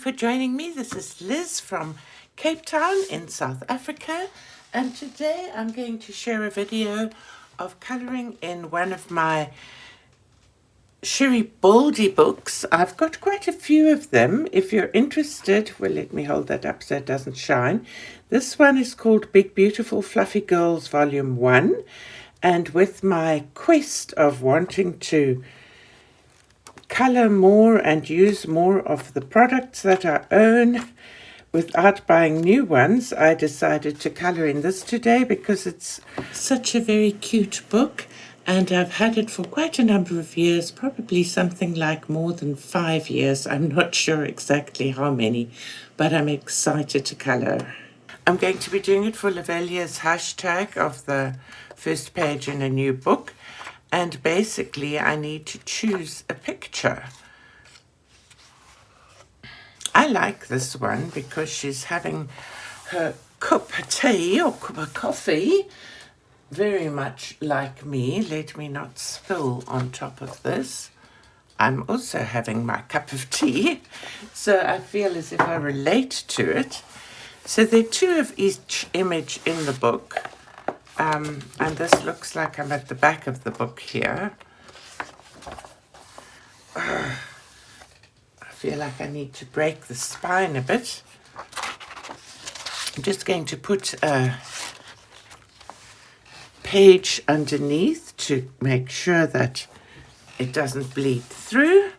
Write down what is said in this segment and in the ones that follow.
for joining me. This is Liz from Cape Town in South Africa, and today I'm going to share a video of colouring in one of my Sherri Baldy books. I've got quite a few of them. If you're interested, well, let me hold that up so it doesn't shine. This one is called Big Beautiful Fluffy Girls Volume 1, and with my quest of wanting to colour more and use more of the products that I own without buying new ones, I decided to colour in this today because it's such a very cute book, and I've had it for quite a number of years, probably something like more than 5 years. I'm not sure exactly how many, but I'm excited to colour. I'm going to be doing it for Lavelia's hashtag of the first page in a new book. And basically, I need to choose a picture. I like this one because she's having her cup of tea or cup of coffee, very much like me. Let me not spill on top of this. I'm also having my cup of tea, so I feel as if I relate to it. So there are two of each image in the book. And this looks like I'm at the back of the book here. I feel like I need to break the spine a bit. I'm just going to put a page underneath to make sure that it doesn't bleed through.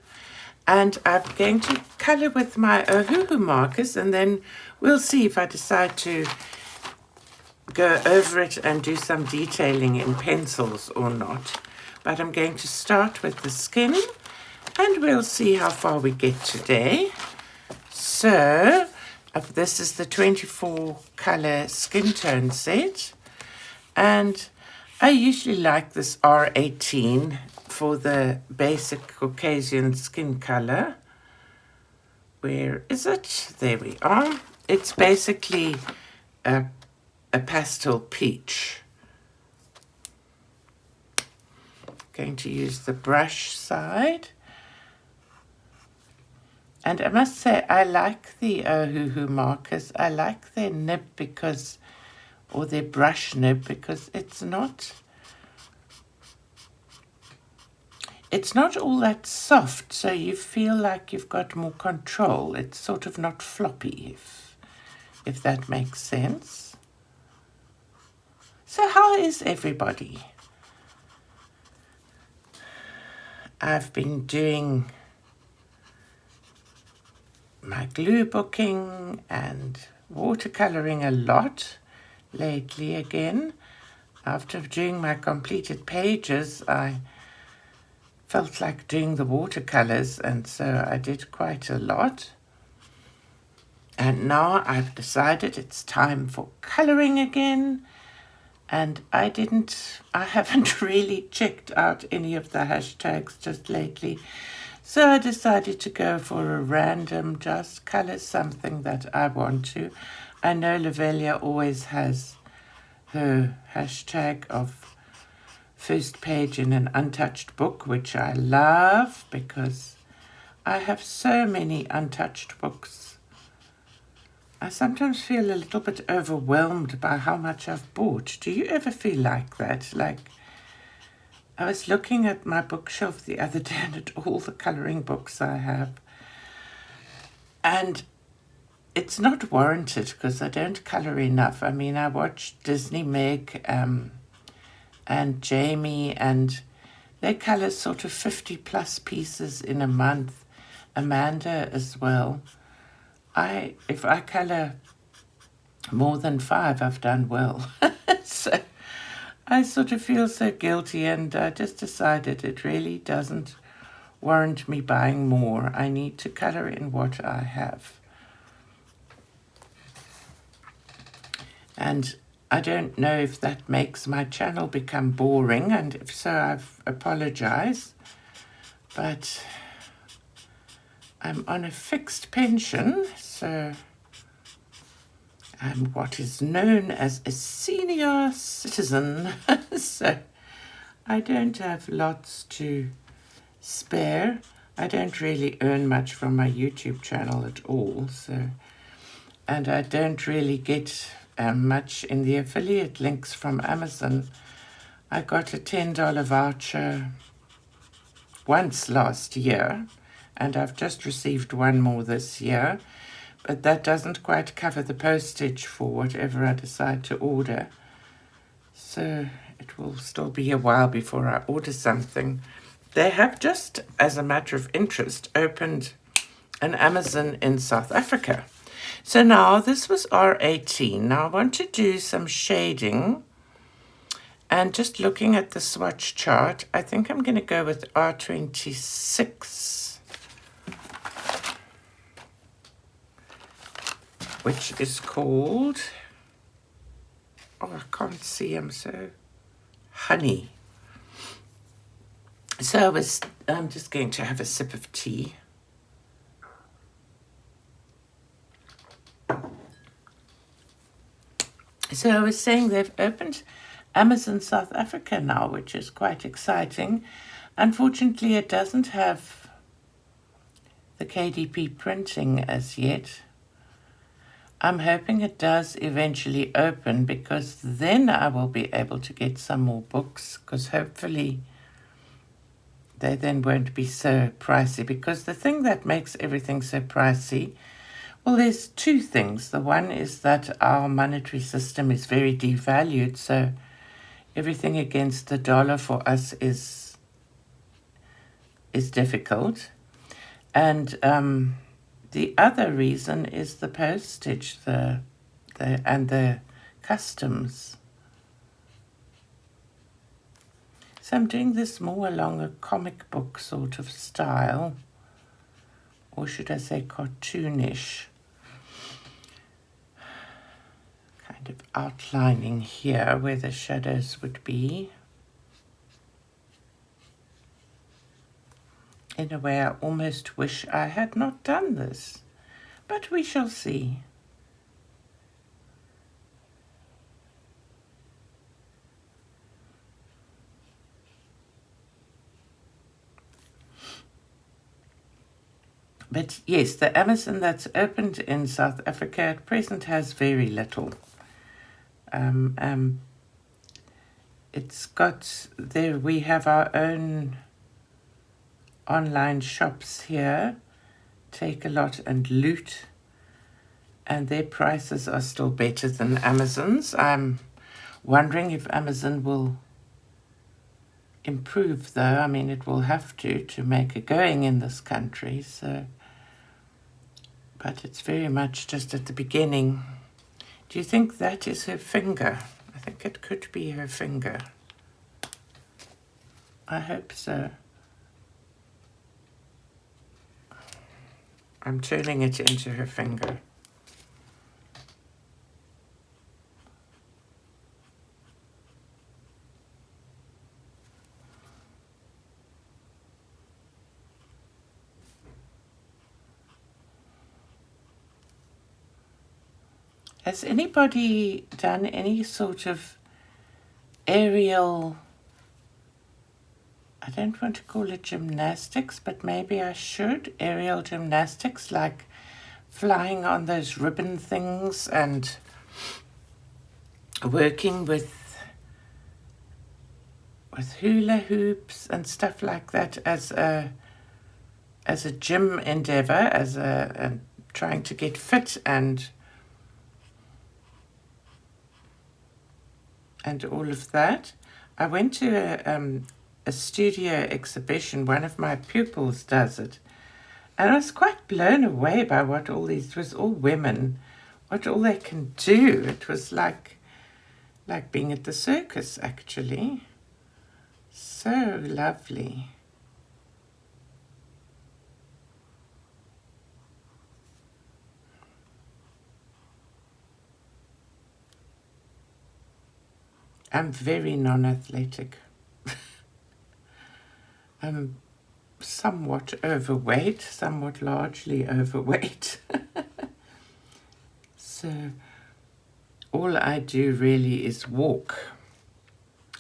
And I'm going to colour with my Ohuhu markers, and then we'll see if I decide to go over it and do some detailing in pencils or not. But I'm going to start with the skin, and we'll see how far we get today. So this is the 24 colour Skintone set, and I usually like this R18 for the basic Caucasian skin colour. Where is it? There we are. It's basically a pastel peach. Going to use the brush side. And I must say, I like the Ohuhu markers. I like their nib because, or their brush nib, because it's not all that soft, so you feel like you've got more control. It's sort of not floppy, if that makes sense. So how is everybody? I've been doing my glue booking and watercolouring a lot lately again. After doing my completed pages, I felt like doing the watercolours, and so I did quite a lot. And now I've decided it's time for colouring again. And I haven't really checked out any of the hashtags just lately. So I decided to go for a random, just colour something that I want to. I know Lavelia always has her hashtag of first page in an untouched book, which I love because I have so many untouched books. I sometimes feel a little bit overwhelmed by how much I've bought. Do you ever feel like that? Like, I was looking at my bookshelf the other day and at all the colouring books I have. And it's not warranted because I don't colour enough. I mean, I watch Disney Meg and Jamie, and they colour sort of 50 plus pieces in a month. Amanda as well. If I colour more than 5, I've done well. So I sort of feel so guilty, and I just decided it really doesn't warrant me buying more. I need to colour in what I have. And I don't know if that makes my channel become boring, and if so, I apologise. But I'm on a fixed pension, so I'm what is known as a senior citizen. So I don't have lots to spare. I don't really earn much from my YouTube channel at all, so, and I don't really get much in the affiliate links from Amazon. I got a $10 voucher once last year, and I've just received one more this year, but that doesn't quite cover the postage for whatever I decide to order. So it will still be a while before I order something. They have just, as a matter of interest, opened an Amazon in South Africa. So now this was R18. Now I want to do some shading. And just looking at the swatch chart, I think I'm going to go with R26, which is called, oh, I can't see, I'm so, Honey. So I'm just going to have a sip of tea. So I was saying they've opened Amazon South Africa now, which is quite exciting. Unfortunately, it doesn't have the KDP printing as yet. I'm hoping it does eventually open, because then I will be able to get some more books, because hopefully they then won't be so pricey. Because the thing that makes everything so pricey, well, there's two things. The one is that our monetary system is very devalued, so everything against the dollar for us is difficult. And the other reason is the postage, and the customs. So I'm doing this more along a comic book sort of style, or should I say cartoonish. Kind of outlining here where the shadows would be. In a way, I almost wish I had not done this, but we shall see. But yes, the Amazon that's opened in South Africa at present has very little. It's got, there we have our own online shops here, Take a Lot and Loot, and their prices are still better than Amazon's. I'm wondering if Amazon will improve, though. I mean, it will have to make a going in this country, so, but it's very much just at the beginning. Do you think that is her finger? I think it could be her finger. I hope so. I'm turning it into her finger. Has anybody done any sort of aerial, I don't want to call it gymnastics, but maybe I should, aerial gymnastics, like flying on those ribbon things and working with hula hoops and stuff like that as a gym endeavor, and trying to get fit and all of that. I went to a studio exhibition. One of my pupils does it, and I was quite blown away by what all these, it was all women, what all they can do. It was like being at the circus, actually. So lovely. I'm very non-athletic. I'm somewhat overweight, somewhat largely overweight. So all I do really is walk.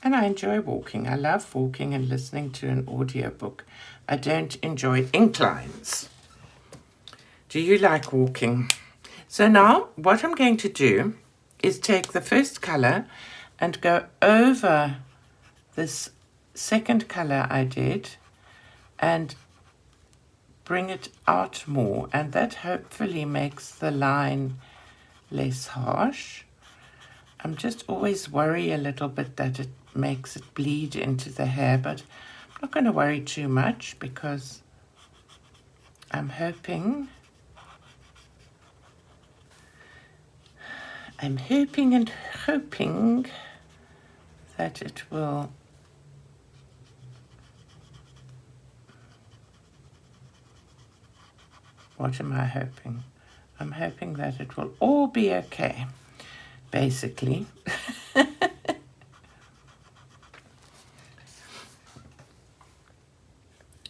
And I enjoy walking. I love walking and listening to an audiobook. I don't enjoy inclines. Do you like walking? So now what I'm going to do is take the first colour and go over this second colour I did and bring it out more, and that hopefully makes the line less harsh. I'm just always worry a little bit that it makes it bleed into the hair, but I'm not going to worry too much because I'm hoping and hoping that it will what am I hoping? I'm hoping that it will all be okay, basically.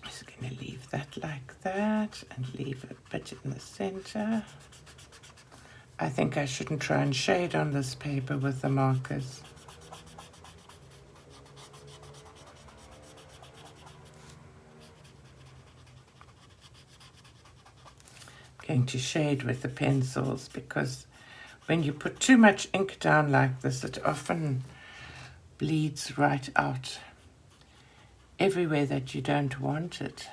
Just going to leave that like that and leave a bit in the center. I think I shouldn't try and shade on this paper with the markers. Going to shade with the pencils because when you put too much ink down like this, it often bleeds right out everywhere that you don't want it.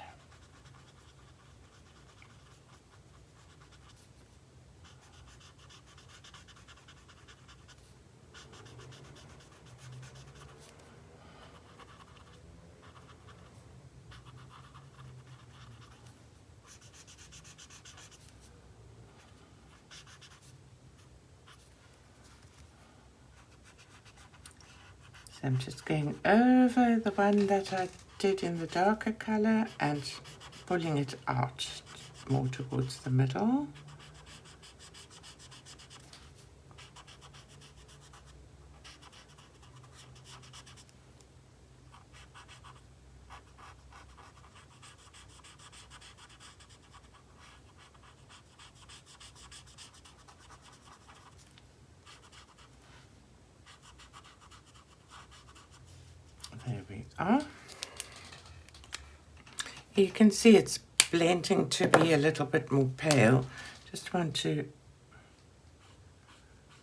So I'm just going over the one that I did in the darker color and pulling it out more towards the middle. There we are. You can see it's blending to be a little bit more pale. Just want to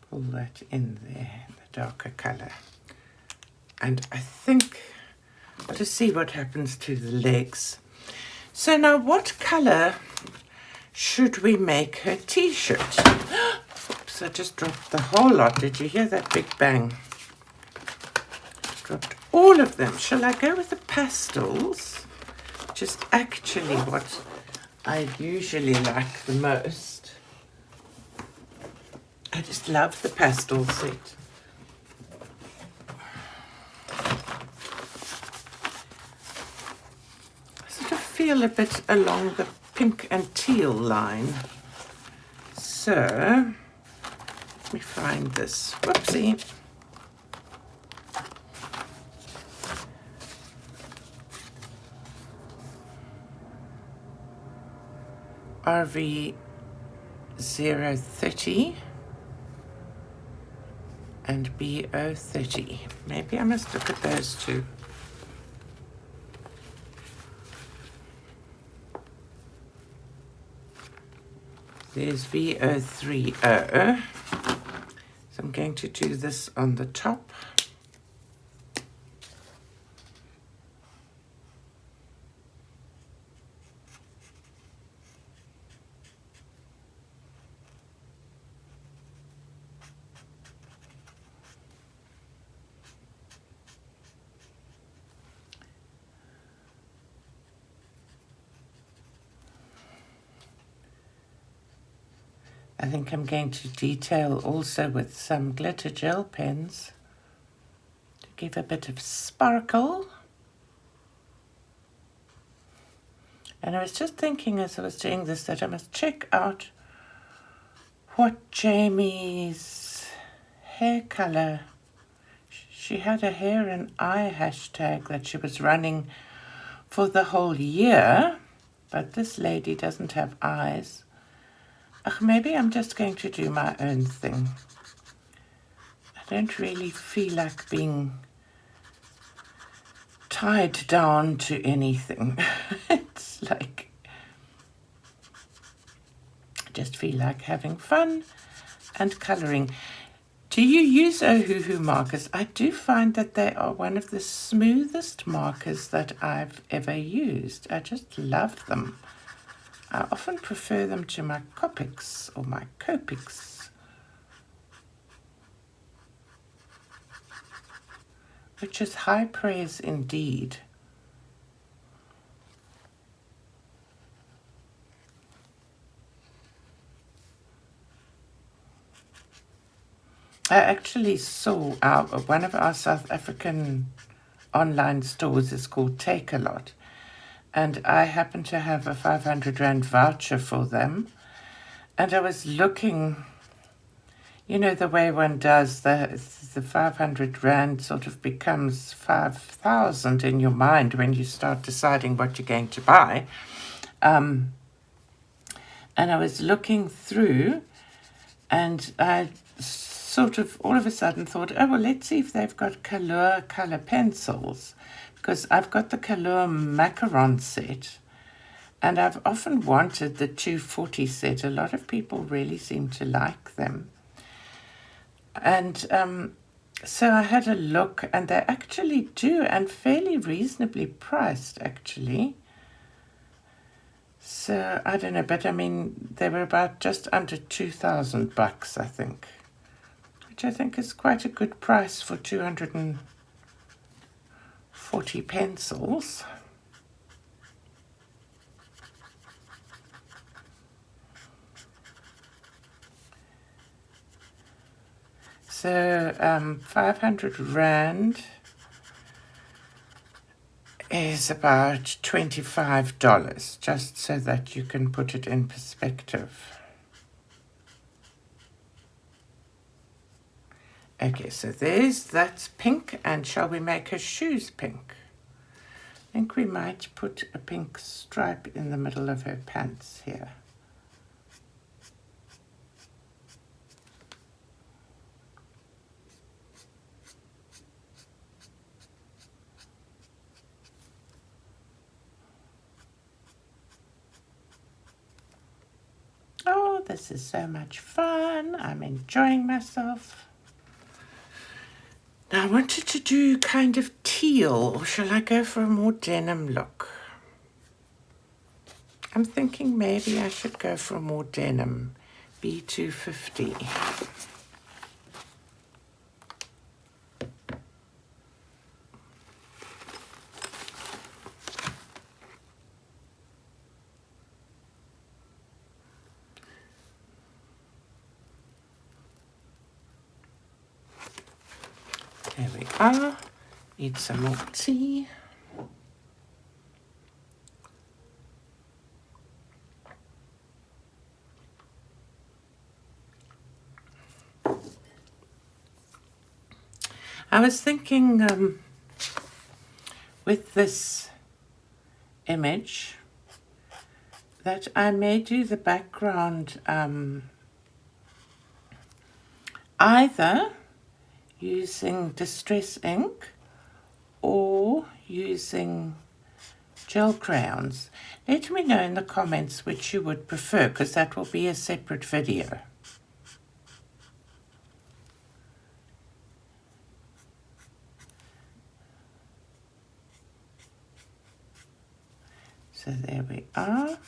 pull that in there, the darker color. And I think I'll just see what happens to the legs. So now what color should we make her t-shirt? Oops, I just dropped the whole lot. Did you hear that big bang? Dropped all of them. Shall I go with the pastels? Which is actually what I usually like the most. I just love the pastel set. I sort of feel a bit along the pink and teal line. So, let me find this. Whoopsie. RV 030 and BO30. Maybe I must look at those two. There's VO30. So I'm going to do this on the top. I think I'm going to detail also with some glitter gel pens to give a bit of sparkle. And I was just thinking as I was doing this that I must check out what Jamie's hair color. She had a hair and eye hashtag that she was running for the whole year, but this lady doesn't have eyes. Maybe I'm just going to do my own thing. I don't really feel like being tied down to anything. It's like, I just feel like having fun and colouring. Do you use Ohuhu markers? I do find that they are one of the smoothest markers that I've ever used. I just love them. I often prefer them to my Copics or my Copics, which is high praise indeed. I actually saw one of our South African online stores is called Take A Lot, and I happen to have a 500 Rand voucher for them, and I was looking, you know, the way one does, the 500 Rand sort of becomes 5,000 in your mind when you start deciding what you're going to buy. And I was looking through, and I sort of all of a sudden thought, oh, well, let's see if they've got Colour colour pencils, because I've got the Colour macaron set, and I've often wanted the 240 set. A lot of people really seem to like them. And so I had a look, and they actually do, and fairly reasonably priced, actually. So I don't know, but I mean, they were about just under $2,000, I think, which I think is quite a good price for 240 pencils. So 500 Rand is about $25, just so that you can put it in perspective. Okay, so that's pink, and shall we make her shoes pink? I think we might put a pink stripe in the middle of her pants here. Oh, this is so much fun. I'm enjoying myself. Now, I wanted to do kind of teal, or shall I go for a more denim look? I'm thinking maybe I should go for a more denim, B250. There we are. Need some more tea. I was thinking with this image that I may do the background either using distress ink or using gel crayons. Let me know in the comments which you would prefer, because that will be a separate video. So there we are.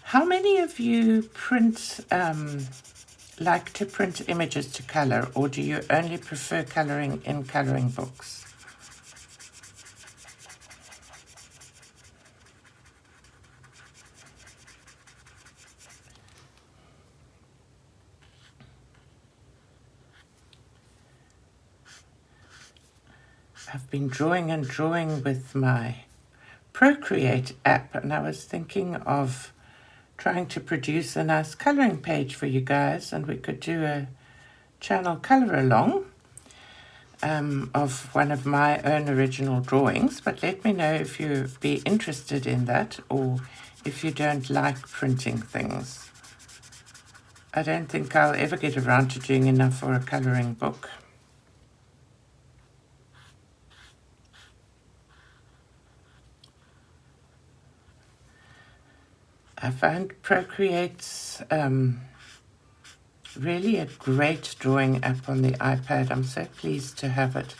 How many of you print, like to print images to colour, or do you only prefer colouring in colouring books? I've been drawing and drawing with my Procreate app, and I was thinking of trying to produce a nice colouring page for you guys, and we could do a channel colour along of one of my own original drawings. But let me know if you'd be interested in that, or if you don't like printing things. I don't think I'll ever get around to doing enough for a colouring book. I find Procreate's really a great drawing app on the iPad. I'm so pleased to have it.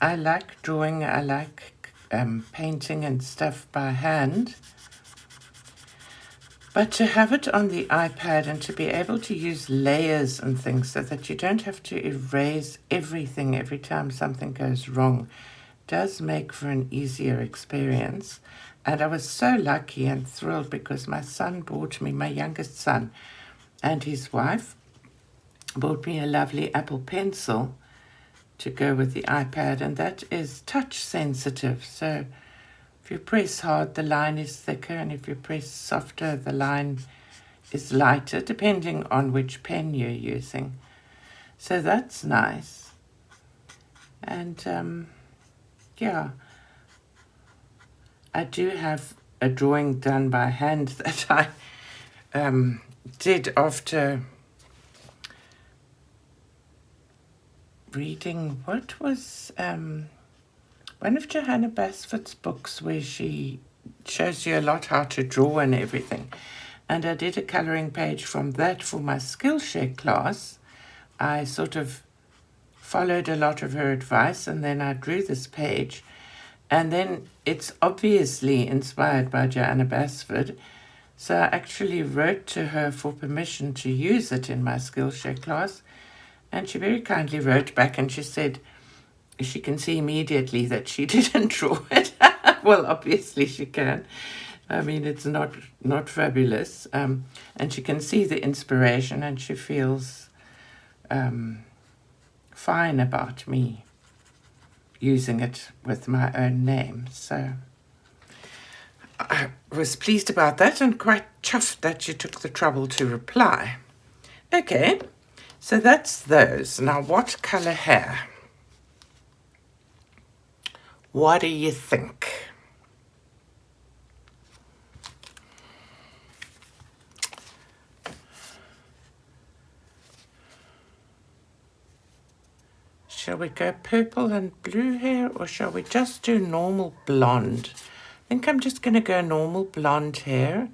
I like drawing, I like painting and stuff by hand, but to have it on the iPad and to be able to use layers and things so that you don't have to erase everything every time something goes wrong does make for an easier experience. And I was so lucky and thrilled because my son bought me, my youngest son and his wife bought me a lovely Apple Pencil to go with the iPad, and that is touch sensitive. So if you press hard, the line is thicker, and if you press softer, the line is lighter, depending on which pen you're using. So that's nice. And yeah, I do have a drawing done by hand that I did after reading, what was one of Johanna Basford's books where she shows you a lot how to draw and everything. And I did a colouring page from that for my Skillshare class. I sort of followed a lot of her advice and then I drew this page. And then it's obviously inspired by Johanna Basford. So I actually wrote to her for permission to use it in my Skillshare class. And she very kindly wrote back and she said she can see immediately that she didn't draw it. Well, obviously she can. I mean, it's not fabulous. And she can see the inspiration and she feels fine about me using it with my own name. So I was pleased about that and quite chuffed that she took the trouble to reply. Okay. So that's those. Now, what colour hair? What do you think? Shall we go purple and blue hair, or shall we just do normal blonde? I think I'm just going to go normal blonde hair.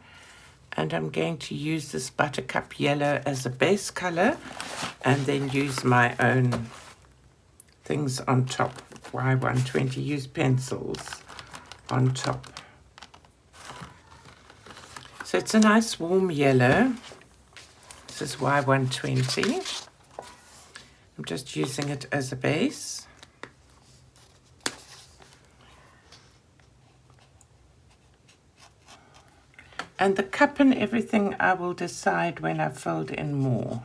And I'm going to use this buttercup yellow as a base colour and then use my own things on top. Y120, use pencils on top. So it's a nice warm yellow. This is Y120. I'm just using it as a base. And the cup and everything I will decide when I've filled in more.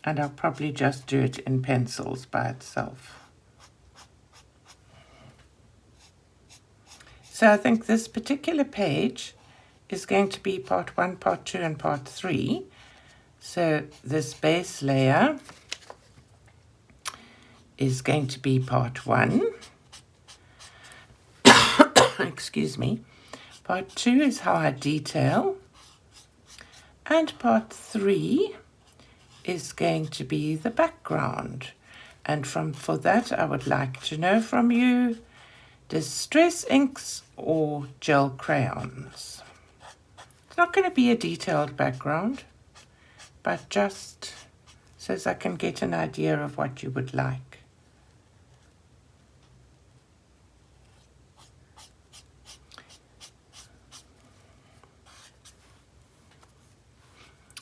And I'll probably just do it in pencils by itself. So I think this particular page is going to be part 1, part 2, and part 3. So this base layer is going to be part 1. Excuse me. Part 2 is how I detail, and part 3 is going to be the background. And for that, I would like to know from you, distress inks or gel crayons? It's not going to be a detailed background, but just so as I can get an idea of what you would like.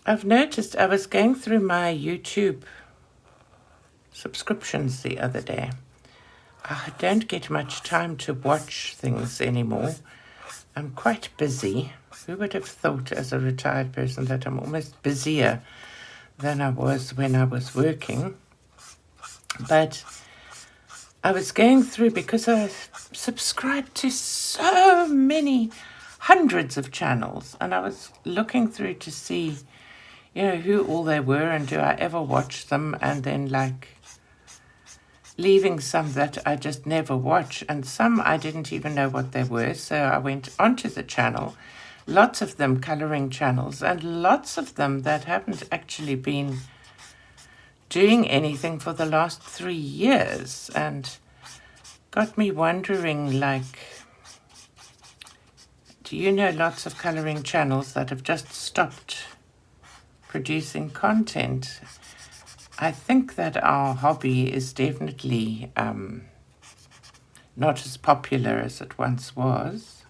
I've noticed I was going through my YouTube subscriptions the other day. I don't get much time to watch things anymore. I'm quite busy. Who would have thought as a retired person that I'm almost busier than I was when I was working? But I was going through because I subscribed to so many hundreds of channels, and I was looking through to see who all they were and do I ever watch them, and then leaving some that I just never watch, and some I didn't even know what they were. So I went onto the channel, lots of them colouring channels, and lots of them that haven't actually been doing anything for the last 3 years. And got me wondering, like, do you know lots of colouring channels that have just stopped producing content? I think that our hobby is definitely not as popular as it once was.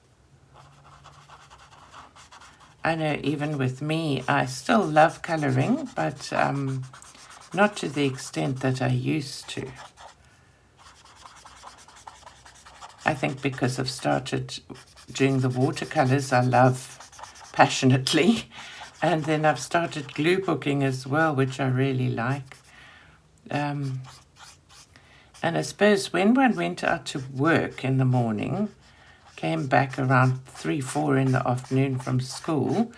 I know even with me, I still love colouring, but not to the extent that I used to. I think because I've started doing the watercolours I love passionately, and then I've started glue booking as well, which I really like. And I suppose when one went out to work in the morning, came back around 3, 4 in the afternoon from school,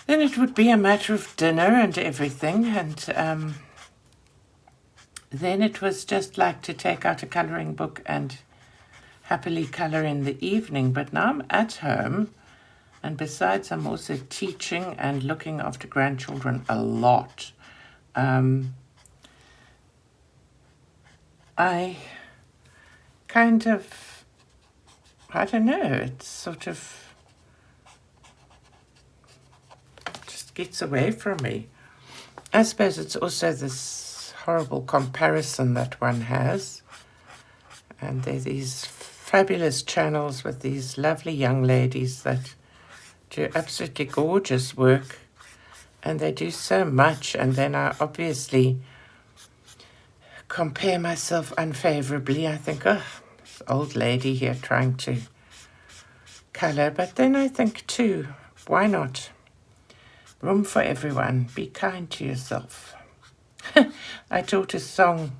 then it would be a matter of dinner and everything, and then it was just like to take out a colouring book and happily colour in the evening. But now I'm at home, and besides I'm also teaching and looking after grandchildren a lot. I kind of, I don't know, it's sort of just gets away from me. I suppose it's also this horrible comparison that one has. And there are these fabulous channels with these lovely young ladies that do absolutely gorgeous work. And they do so much, and then I obviously compare myself unfavorably. I think, oh, this old lady here trying to colour. But then I think too, why not? Room for everyone. Be kind to yourself. I taught a song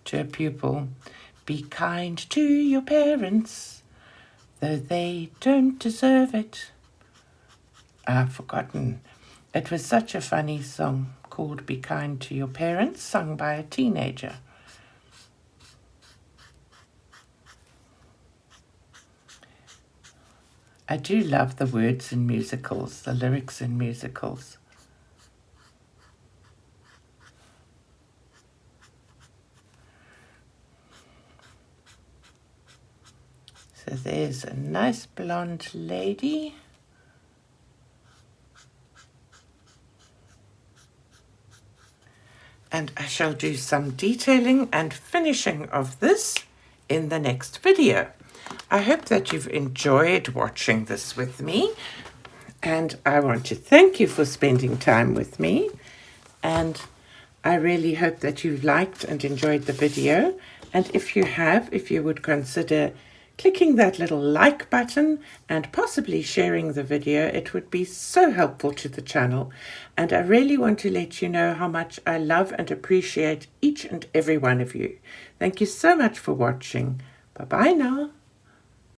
to a pupil. Be kind to your parents, though they don't deserve it. I've forgotten. It was such a funny song called Be Kind to Your Parents, sung by a teenager. I do love the words in musicals, the lyrics in musicals. So there's a nice blonde lady. And I shall do some detailing and finishing of this in the next video. I hope that you've enjoyed watching this with me, and I want to thank you for spending time with me, and I really hope that you've liked and enjoyed the video. And if you have, if you would consider clicking that little like button and possibly sharing the video, it would be so helpful to the channel. And I really want to let you know how much I love and appreciate each and every one of you. Thank you so much for watching. Bye-bye now.